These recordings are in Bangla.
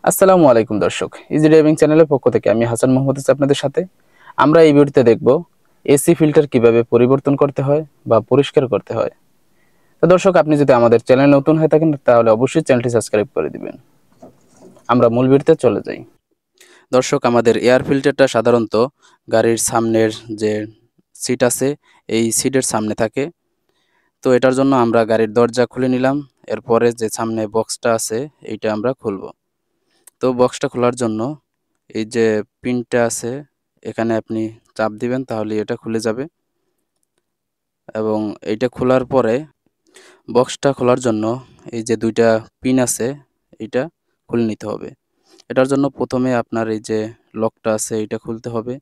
আসসালামু আলাইকুম দর্শক, ইজি ড্রাইভিং চ্যানেলের পক্ষ থেকে আমি হাসান মোহাম্মদ আছি আপনাদের সাথে। আমরা এই ভিডিওতে দেখব এসি ফিল্টার কিভাবে পরিবর্তন করতে হয় বা পরিষ্কার করতে হয়। তো দর্শক, আপনি যদি আমাদের চ্যানেল নতুন হয়ে থাকেন তাহলে অবশ্যই চ্যানেলটি সাবস্ক্রাইব করে দিবেন। আমরা মূল ভিডিওতে চলে যাই। দর্শক, আমাদের এয়ার ফিল্টারটা সাধারণত গাড়ির সামনের যে সিট আছে এই সিটের সামনে থাকে। তো এটার জন্য আমরা গাড়ির দরজা খুলে নিলাম, এরপরে যে সামনে বক্সটা আছে এইটা আমরা খুলব। তো বক্সটা খোলার জন্য এই যে পিনটা আছে এখানে আপনি চাপ দিবেন, তাহলে এটা খুলে যাবে। এবং এইটা খোলার পরে বক্সটা খোলার জন্য এই যে দুইটা পিন আছে এইটা খুলে নিতে হবে। এটার জন্য প্রথমে আপনার এই যে লকটা আছে এটা খুলতে হবে।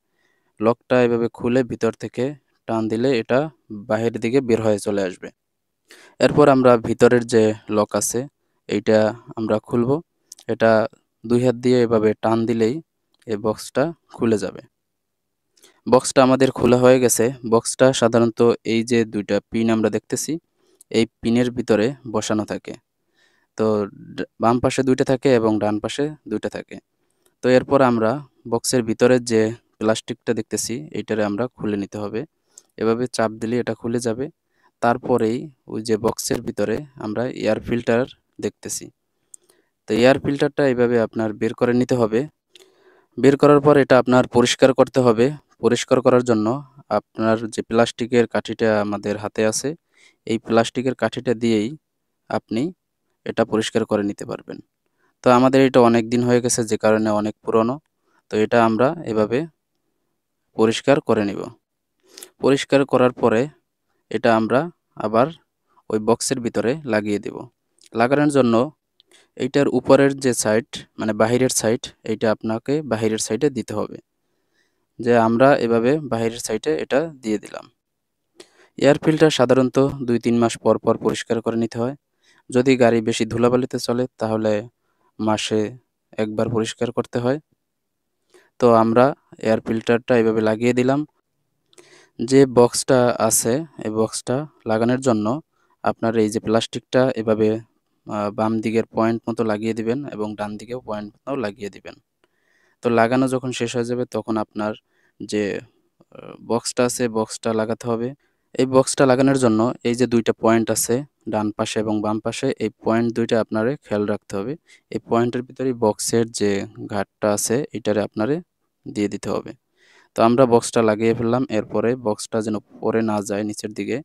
লকটা এভাবে খুলে ভিতর থেকে টান দিলে এটা বাহির দিকে বের হয়ে চলে আসবে। এরপর আমরা ভিতরের যে লক আছে এইটা আমরা খুলব। এটা দুই হাত দিয়ে এভাবে টান দিলেই এই বক্সটা খুলে যাবে। বক্সটা আমাদের খোলা হয়ে গেছে। বক্সটা সাধারণত এই যে দুইটা পিন আমরা দেখতেছি এই পিনের ভিতরে বসানো থাকে। তো বাম পাশে দুইটা থাকে এবং ডান পাশে দুইটা থাকে। তো এরপর আমরা বক্সের ভিতরের যে প্লাস্টিকটা দেখতেছি এইটারে আমরা খুলে নিতে হবে। এভাবে চাপ দিলে এটা খুলে যাবে। তারপরেই ওই যে বক্সের ভিতরে আমরা এয়ার ফিল্টার দেখতেছি। তো এয়ার ফিল্টারটা এইভাবে আপনার বের করে নিতে হবে। বের করার পর এটা আপনার পরিষ্কার করতে হবে। পরিষ্কার করার জন্য আপনার যে প্লাস্টিকের কাঠিটা আমাদের হাতে আছে এই প্লাস্টিকের কাঠিটা দিয়েই আপনি এটা পরিষ্কার করে নিতে পারবেন। তো আমাদের এটা অনেক দিন হয়ে গেছে যে কারণে অনেক পুরনো। তো এটা আমরা এভাবে পরিষ্কার করে নিব। পরিষ্কার করার পরে এটা আমরা আবার ওই বক্সের ভিতরে লাগিয়ে দেব। লাগানোর জন্য এইটার উপরের যে সাইড মানে বাহিরের সাইড এইটা আপনাকে বাহিরের সাইডে দিতে হবে। যে আমরা এভাবে বাহিরের সাইডে এটা দিয়ে দিলাম। এয়ার ফিল্টার সাধারণত ২-৩ মাস পর পর পরিষ্কার করে নিতে হয়। যদি গাড়ি বেশি ধুলাবালিতে চলে তাহলে মাসে একবার পরিষ্কার করতে হয়। তো আমরা এয়ার ফিল্টারটা এভাবে লাগিয়ে দিলাম। যে বক্সটা আছে এই বক্সটা লাগানোর জন্য আপনার এই যে প্লাস্টিকটা এভাবে বাম দিকের পয়েন্ট মতো লাগিয়ে দিবেন এবং ডান দিকেও পয়েন্ট মতো লাগিয়ে দিবেন। তো লাগানো যখন শেষ হয়ে যাবে তখন আপনার যে বক্সটা আছে বক্সটা লাগাতে হবে। এই বক্সটা লাগানোর জন্য এই যে দুইটা পয়েন্ট আছে ডান পাশে এবং বাম পাশে এই পয়েন্ট দুইটা আপনারে খেয়াল রাখতে হবে। এই পয়েন্টের ভিতরেই বক্সের যে গাঁটটা আছে এটারে আপনারে দিয়ে দিতে হবে। তো আমরা বক্সটা লাগিয়ে ফেললাম। এরপরে বক্সটা যেন পড়ে না যায় নিচের দিকে,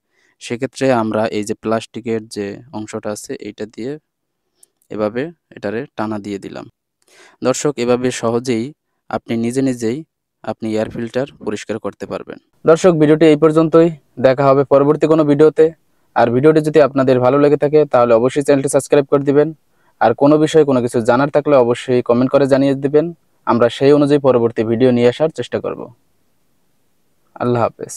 সেক্ষেত্রে আমরা এই যে প্লাস্টিকের যে অংশটা আছে এইটা দিয়ে এভাবে এটারে টানা দিয়ে দিলাম। দর্শক, এভাবে সহজেই আপনি নিজেই আপনি এয়ার ফিল্টার পরিষ্কার করতে পারবেন। দর্শক, ভিডিওটি এই পর্যন্তই। দেখা হবে পরবর্তী কোনো ভিডিওতে। আর ভিডিওটি যদি আপনাদের ভালো লেগে থাকে তাহলে অবশ্যই চ্যানেলটি সাবস্ক্রাইব করে দিবেন। আর কোনো বিষয়ে কোনো কিছু জানার থাকলে অবশ্যই কমেন্ট করে জানিয়ে দিবেন। আমরা সেই অনুযায়ী পরবর্তী ভিডিও নিয়ে আসার চেষ্টা করব। আল্লাহ হাফেজ।